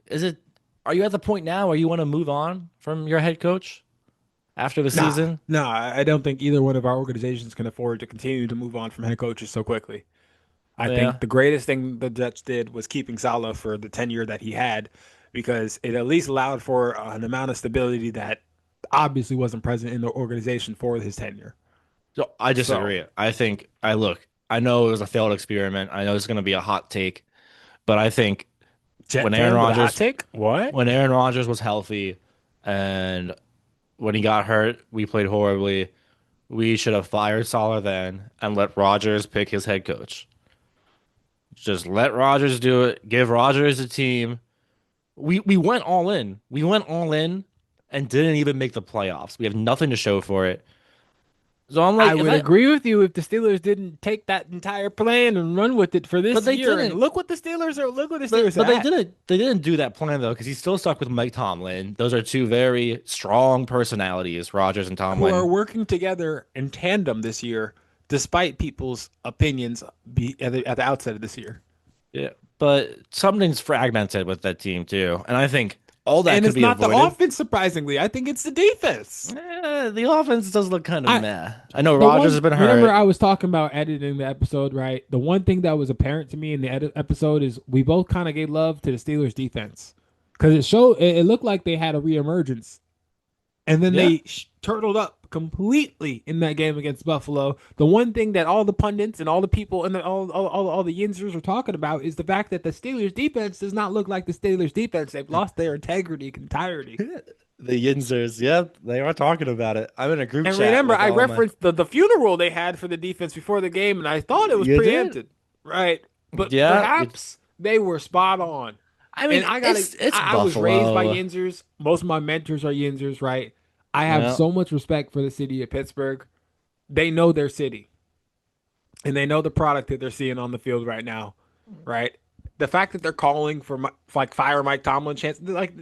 Is it, are you at the point now where you want to move on from your head coach after the Nah, season? nah. I don't think either one of our organizations can afford to continue to move on from head coaches so quickly. I think Yeah. the greatest thing the Jets did was keeping Salah for the tenure that he had because it at least allowed for an amount of stability that obviously wasn't present in the organization for his tenure. So I So, disagree. I think I look, I know it was a failed experiment. I know it's going to be a hot take, but I think when Jet Aaron fan with a hot Rodgers take? What? when Aaron Rodgers was healthy and when he got hurt, we played horribly. We should have fired Salah then and let Rodgers pick his head coach. Just let Rodgers do it. Give Rodgers a team. We went all in. We went all in and didn't even make the playoffs. We have nothing to show for it. So I'm I like, if would I agree with you if the Steelers didn't take that entire plan and run with it for but this they year. And didn't. look what the Steelers are But at. they didn't do that plan though, because he's still stuck with Mike Tomlin. Those are two very strong personalities, Rodgers and Who are Tomlin. working together in tandem this year, despite people's opinions at the outset of this year. Yeah. But something's fragmented with that team too. And I think all that And could it's be not the avoided. offense, surprisingly. I think it's the defense. The offense does look kind of I meh. I know the Rodgers one has been Whenever hurt. I was talking about editing the episode, right? The one thing that was apparent to me in the episode is we both kind of gave love to the Steelers defense because it looked like they had a reemergence, and then Yeah. they turtled up completely in that game against Buffalo. The one thing that all the pundits and all the people and all the Yinzers are talking about is the fact that the Steelers defense does not look like the Steelers defense. They've lost their integrity entirety. The Yinzers, yep, they are talking about it. I'm in a group And chat remember, with I all my. referenced the funeral they had for the defense before the game, and I thought it was You did? preempted, right? But Yeah. perhaps they were spot on. I And mean, it's I was raised by Buffalo. Yinzers. Most of my mentors are Yinzers, right? I have Yeah. so much respect for the city of Pittsburgh. They know their city and they know the product that they're seeing on the field right now, right? The fact that they're calling for like fire Mike Tomlin chance, like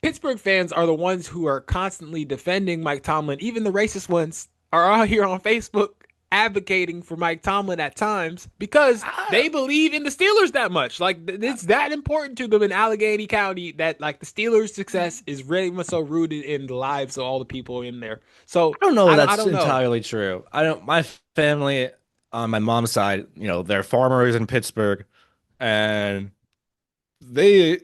Pittsburgh fans are the ones who are constantly defending Mike Tomlin. Even the racist ones are out here on Facebook advocating for Mike Tomlin at times because I, they believe in the Steelers that much. Like it's that important to them in Allegheny County that like the Steelers' success is really much so rooted in the lives of all the people in there. So I don't know if I that's don't know. entirely true. I don't, my family on my mom's side, they're farmers in Pittsburgh, and they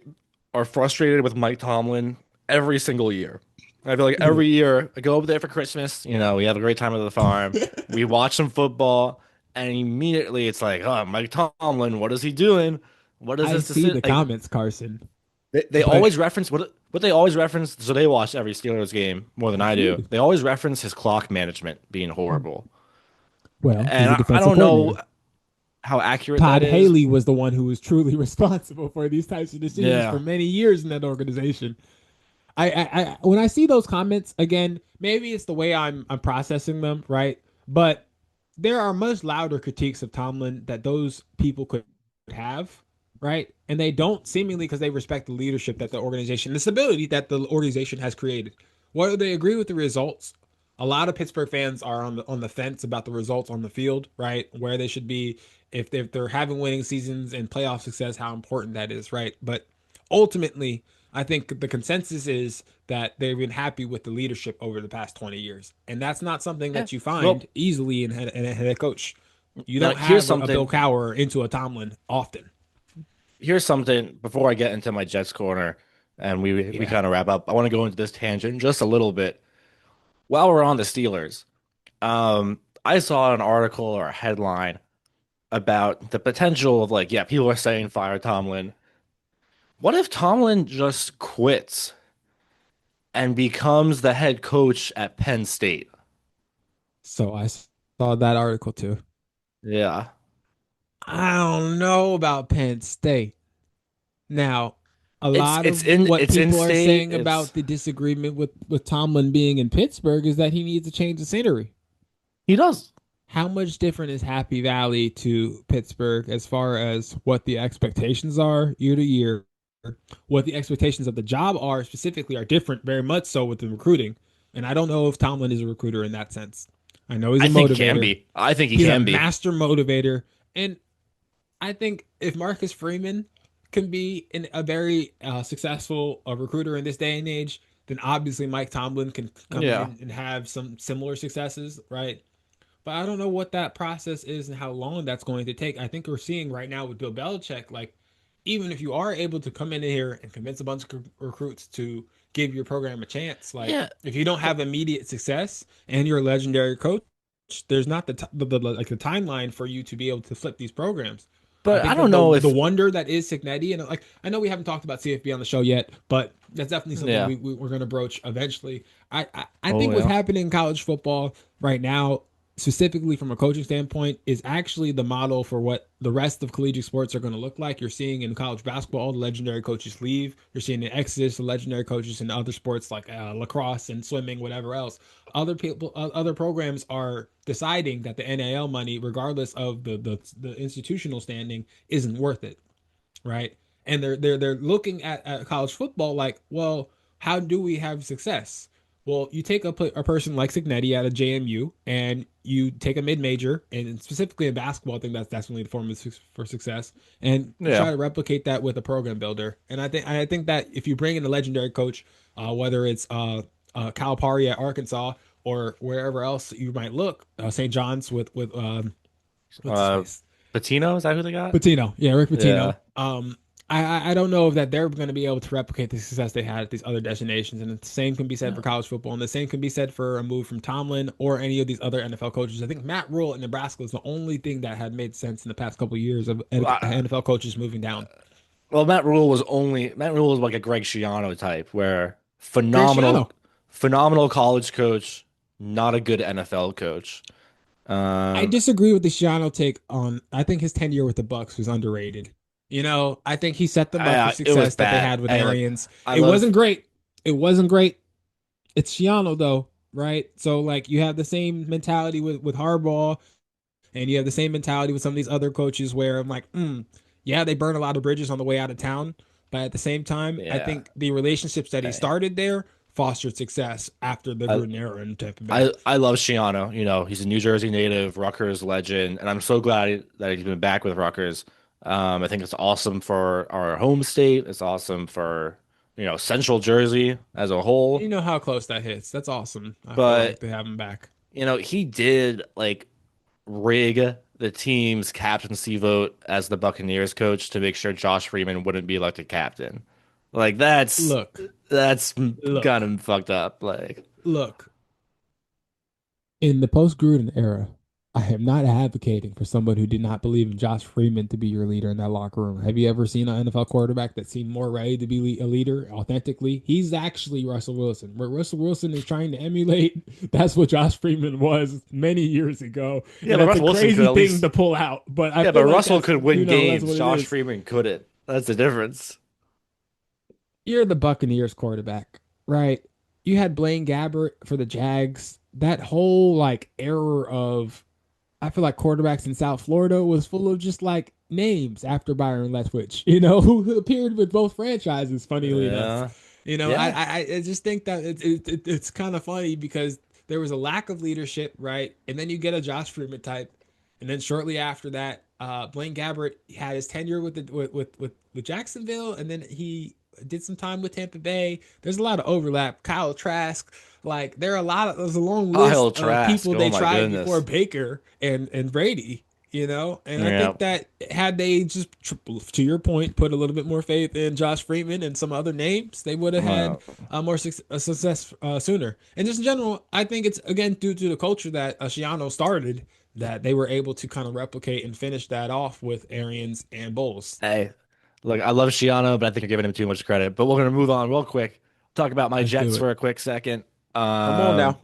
are frustrated with Mike Tomlin every single year. I feel like Mhm. every year I go over there for Christmas, we have a great time at the farm. We watch some football, and immediately it's like, oh, Mike Tomlin, what is he doing? What is I this see decision? the Like comments, Carson, they but always reference what they always reference. So they watch every Steelers game more than I do. They always reference his clock management being horrible, well, he's and a I defensive don't know coordinator. how accurate that Todd is. Haley was the one who was truly responsible for these types of decisions for Yeah. many years in that organization. When I see those comments again, maybe it's the way I'm processing them, right? But there are much louder critiques of Tomlin that those people could have, right? And they don't seemingly because they respect the leadership that the organization, the stability that the organization has created. Whether they agree with the results, a lot of Pittsburgh fans are on the fence about the results on the field, right? Where they should be if they're having winning seasons and playoff success, how important that is, right? But ultimately, I think the consensus is that they've been happy with the leadership over the past 20 years. And that's not something Yeah. that you find Well, easily in a head coach. You now don't here's have a Bill something. Cowher into a Tomlin often. Here's something before I get into my Jets corner and we Yeah. kind of wrap up. I want to go into this tangent just a little bit. While we're on the Steelers, I saw an article or a headline about the potential of like, yeah, people are saying fire Tomlin. What if Tomlin just quits and becomes the head coach at Penn State? So I saw that article too. Yeah. I don't know about Penn State. Now, a It's lot it's of in what it's in people are state. saying It's about the disagreement with Tomlin being in Pittsburgh is that he needs to change the scenery. he does. How much different is Happy Valley to Pittsburgh as far as what the expectations are year to year? What the expectations of the job are specifically are different, very much so with the recruiting. And I don't know if Tomlin is a recruiter in that sense. I know he's I a think he can motivator. be. I think he He's a can be. master motivator. And I think if Marcus Freeman can be a very successful recruiter in this day and age, then obviously Mike Tomlin can come Yeah. in and have some similar successes, right? But I don't know what that process is and how long that's going to take. I think we're seeing right now with Bill Belichick, like, even if you are able to come in here and convince a bunch of recruits to give your program a chance, like, Yeah. if you don't have immediate success and you're a legendary coach, there's not like the timeline for you to be able to flip these programs. I But I think don't that know the if wonder that is Signetti, and like I know we haven't talked about CFB on the show yet, but that's definitely something yeah. we're going to broach eventually. I Oh think what's yeah. happening in college football right now, specifically from a coaching standpoint, is actually the model for what the rest of collegiate sports are going to look like. You're seeing in college basketball, all the legendary coaches leave. You're seeing the exodus of legendary coaches in other sports like lacrosse and swimming, whatever else. Other people, other programs are deciding that the NIL money, regardless of the institutional standing, isn't worth it, right? And they're looking at college football like, well, how do we have success? Well, you take a person like Signetti out of JMU and you take a mid major, and specifically in basketball, I think that's definitely the formula for success. And you Yeah. try to replicate that with a program builder. And I think that if you bring in a legendary coach, whether it's Calipari at Arkansas or wherever else you might look, St. John's with what's his Uh, face, Patino, is that who they got? Patino, yeah, Rick Yeah. Pitino. I don't know if that they're going to be able to replicate the success they had at these other destinations, and the same can be said for college football, and the same can be said for a move from Tomlin or any of these other NFL coaches. I think Matt Rule at Nebraska is the only thing that had made sense in the past couple of years of Uh, NFL coaches moving down. well, Matt Rule was like a Greg Schiano type, where Graciano, phenomenal college coach, not a good NFL coach. I Um, disagree with the Shiano take on. I think his tenure with the Bucks was underrated. I think he set them up for it was success that they bad. had with Hey, look, Arians. I It love wasn't great. It wasn't great. it's Shiano though, right? So like you have the same mentality with Harbaugh, and you have the same mentality with some of these other coaches where I'm like, yeah, they burn a lot of bridges on the way out of town, but at the same time, I Yeah. think the relationships that he Hey, started there fostered success after the I Gruden era in Tampa Bay. I love Shiano. You know, he's a New Jersey native, Rutgers legend, and I'm so glad that he's been back with Rutgers. I think it's awesome for our home state. It's awesome for, Central Jersey as a whole. You know how close that hits. That's awesome. I feel like But, they have him back. he did like rig the team's captaincy vote as the Buccaneers coach to make sure Josh Freeman wouldn't be elected captain. Like Look, that's got look, him fucked up. Like, look. In the post Gruden era, I am not advocating for someone who did not believe in Josh Freeman to be your leader in that locker room. Have you ever seen an NFL quarterback that seemed more ready to be a leader authentically? He's actually Russell Wilson. Where Russell Wilson is trying to emulate, that's what Josh Freeman was many years ago. yeah, And but that's a Russell Wilson could crazy at thing least. to pull out. But I Yeah, but feel like Russell that's, could win that's games. what it Josh is. Freeman couldn't. That's the difference. You're the Buccaneers quarterback, right? You had Blaine Gabbert for the Jags. That whole like era of I feel like quarterbacks in South Florida was full of just like names after Byron Leftwich, who appeared with both franchises, funnily enough. Yeah. I, Yeah. I just think that it's kind of funny because there was a lack of leadership, right? And then you get a Josh Freeman type. And then shortly after that, Blaine Gabbert had his tenure with Jacksonville, and then he did some time with Tampa Bay. There's a lot of overlap. Kyle Trask, like there's a long Kyle list of Trask. people Oh they my tried before goodness. Baker and Brady. And I Yeah. think that had they just, to your point, put a little bit more faith in Josh Freeman and some other names, they would have had Well, more success sooner. And just in general, I think it's again due to the culture that Shiano started that they were able to kind of replicate and finish that off with Arians and Bowles. hey, look, I love Shiano, but I think you're giving him too much credit. But we're gonna move on real quick. Talk about my Let's do Jets it. for a quick second. Come on Um, now.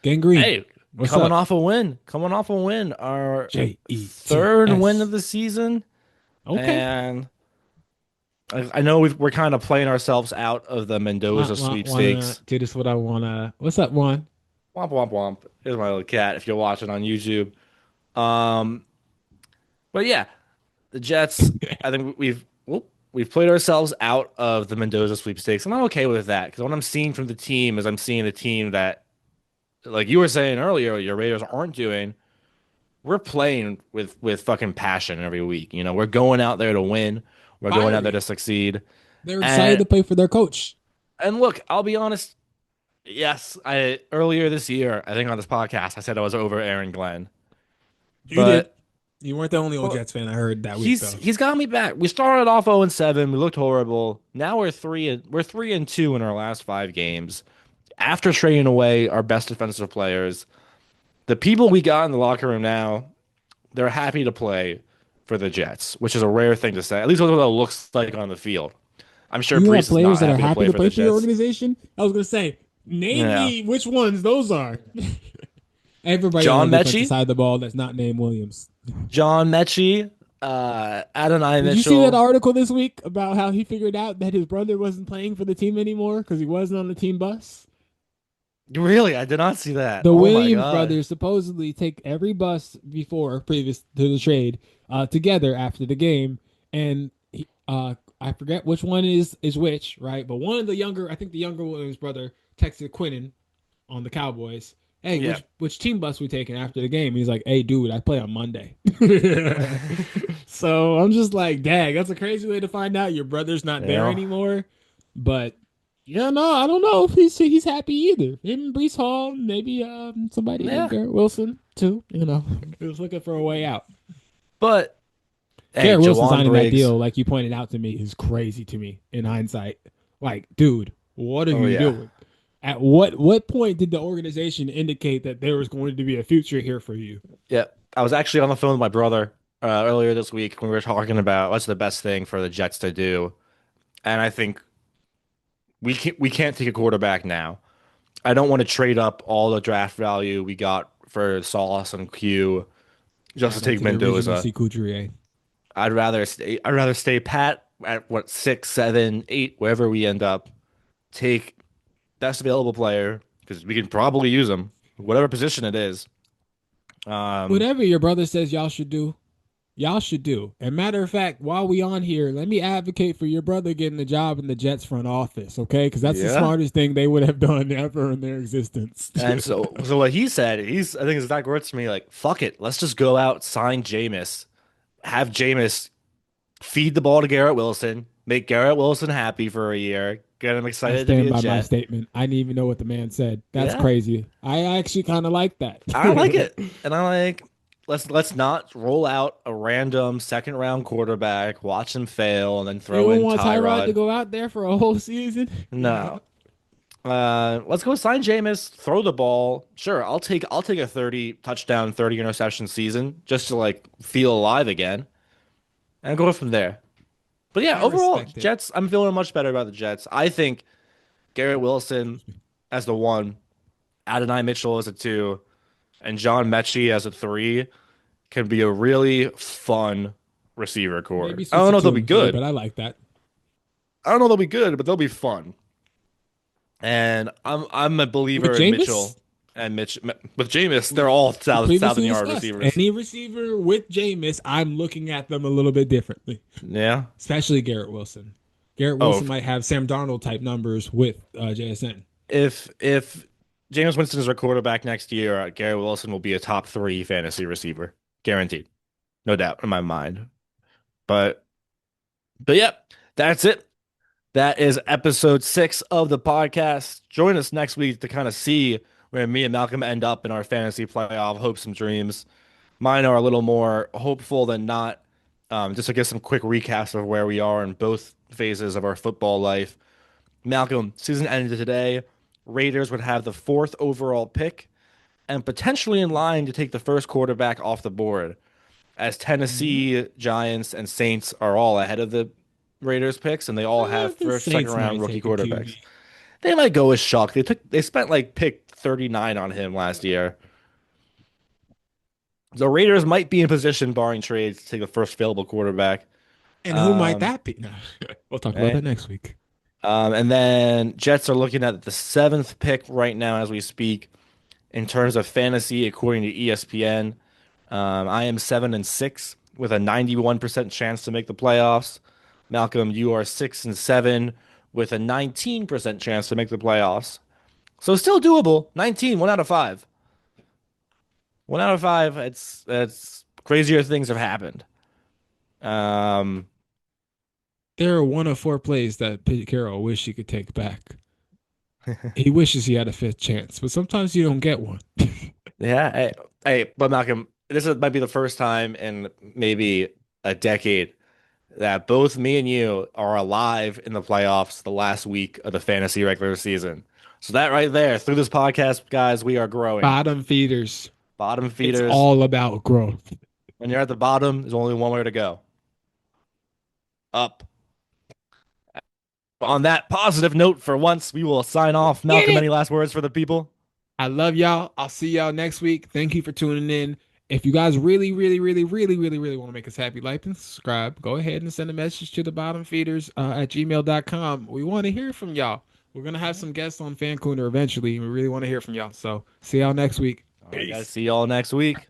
Gangrene. hey, What's up? coming off a win, our third win of JETS. the season, Okay. and I know we're kind of playing ourselves out of the Mendoza Wanna sweepstakes. do this what I wanna. What's up, Juan? Womp womp womp. Here's my little cat. If you're watching on YouTube, um, but yeah, the Jets. I think we've played ourselves out of the Mendoza sweepstakes, and I'm okay with that because what I'm seeing from the team is I'm seeing a team that, like you were saying earlier, your Raiders aren't doing. We're playing with fucking passion every week. We're going out there to win. We're going out there to Fiery. succeed. They're excited And to play for their coach. and look, I'll be honest. Yes, I earlier this year, I think on this podcast, I said I was over Aaron Glenn, You did. but You weren't the only old well, Jets fan I heard that week, he's though. he's got me back. We started off 0-7. We looked horrible. Now we're 3-2 in our last 5 games. After trading away our best defensive players, the people we got in the locker room now, they're happy to play for the Jets, which is a rare thing to say. At least what it looks like on the field. I'm sure You have Brees is players not that are happy to happy play to for the play for your Jets. organization. I was gonna say, name Yeah. me which ones those are. Everybody on John the defensive Mechie, side of the ball that's not named Williams. John Mechie, Adonai Did you see that Mitchell. article this week about how he figured out that his brother wasn't playing for the team anymore because he wasn't on the team bus? Really, I did not see that. The Oh my Williams God. brothers supposedly take every bus before previous to the trade together after the game, and I forget which one is which, right? But one of the younger, I think the younger Williams brother texted Quinnen on the Cowboys. Hey, Yeah. which team bus we taking after the game? He's like, hey, dude, I play on Monday. So I'm just like, dang, that's a crazy way to find out your brother's not there Yeah. anymore. But yeah, no, I don't know if he's happy either. Him, Brees Hall, maybe somebody named Yeah. Garrett Wilson too. He was looking for a way out. But hey, Garrett Wilson Jawan signing that Briggs. deal, like you pointed out to me, is crazy to me in hindsight. Like, dude, what are Oh you yeah. doing? At what point did the organization indicate that there was going to be a future here for you? Yeah. I was actually on the phone with my brother earlier this week when we were talking about what's the best thing for the Jets to do. And I think we can't take a quarterback now. I don't want to trade up all the draft value we got for Sauce and Q just Now to back take to the original Mendoza. C. Couturier. I'd rather stay pat at what 6, 7, 8, wherever we end up. Take best available player, because we can probably use him, whatever position it is. Um, Whatever your brother says y'all should do, y'all should do. And matter of fact, while we on here, let me advocate for your brother getting a job in the Jets front office, okay? Because that's the yeah. smartest thing they would have done ever in their existence. And so what he said, I think his exact words to me, like, fuck it, let's just go out, sign Jameis, have Jameis feed the ball to Garrett Wilson, make Garrett Wilson happy for a year, get him I excited to be stand a by my Jet. statement. I didn't even know what the man said. That's Yeah, crazy. I actually kind of like that. I like it, and I like let's not roll out a random second round quarterback, watch him fail, and then You throw don't in want Tyrod to Tyrod. go out there for a whole season? No. Let's go sign Jameis, throw the ball. Sure, I'll take a 30 touchdown, 30 interception season just to like feel alive again and go from there. But yeah, I overall, respect it. Jets, I'm feeling much better about the Jets. I think Garrett Wilson as the one, Adonai Mitchell as a two, and John Mechie as a three can be a really fun receiver core. Maybe I don't switch know to if they'll two be and three, good. but I like that. I don't know if they'll be good, but they'll be fun. And I'm a With believer in Jameis, Mitchell and Mitch with Jameis. we They're all we thousand previously yard discussed receivers. any receiver with Jameis, I'm looking at them a little bit differently, Yeah. especially Garrett Wilson. Garrett Oh, Wilson might have Sam Darnold type numbers with JSN. if Jameis Winston is our quarterback next year, Gary Wilson will be a top three fantasy receiver, guaranteed, no doubt in my mind. But yeah, that's it. That is episode 6 of the podcast. Join us next week to kind of see where me and Malcolm end up in our fantasy playoff hopes and dreams. Mine are a little more hopeful than not. Just to give some quick recaps of where we are in both phases of our football life. Malcolm, season ended today. Raiders would have the fourth overall pick and potentially in line to take the first quarterback off the board, as Tennessee, Giants, and Saints are all ahead of the Raiders picks, and they all have The first, second Saints round might rookie take a quarterbacks. QB. They might go with Shuck. They spent like pick 39 on him last year. The Raiders might be in position, barring trades, to take the first available quarterback. And who might Um, that be? No, we'll talk about right. that next week. And then Jets are looking at the seventh pick right now as we speak in terms of fantasy, according to ESPN. I am 7-6 with a 91% chance to make the playoffs. Malcolm, you are 6-7 with a 19% chance to make the playoffs. So still doable. 19, 1 out of 5. 1 out of 5. It's crazier things have happened. Um, There are one of four plays that Pete Carroll wish he could take back. He wishes he had a fifth chance, but sometimes you don't get one. yeah. But Malcolm, might be the first time in maybe a decade that both me and you are alive in the playoffs the last week of the fantasy regular season. So that right there, through this podcast, guys, we are growing. Bottom feeders. Bottom It's feeders. all about growth. When you're at the bottom, there's only one way to go. Up. On that positive note, for once, we will sign off. Get Malcolm, it? any last words for the people? I love y'all. I'll see y'all next week. Thank you for tuning in. If you guys really, really, really, really, really, really want to make us happy, like and subscribe, go ahead and send a message to the bottom feeders at gmail.com. We want to hear from y'all. We're going to have some guests on FanCooner eventually. We really want to hear from y'all. So see y'all next week. All right, guys. Peace. See y'all next week.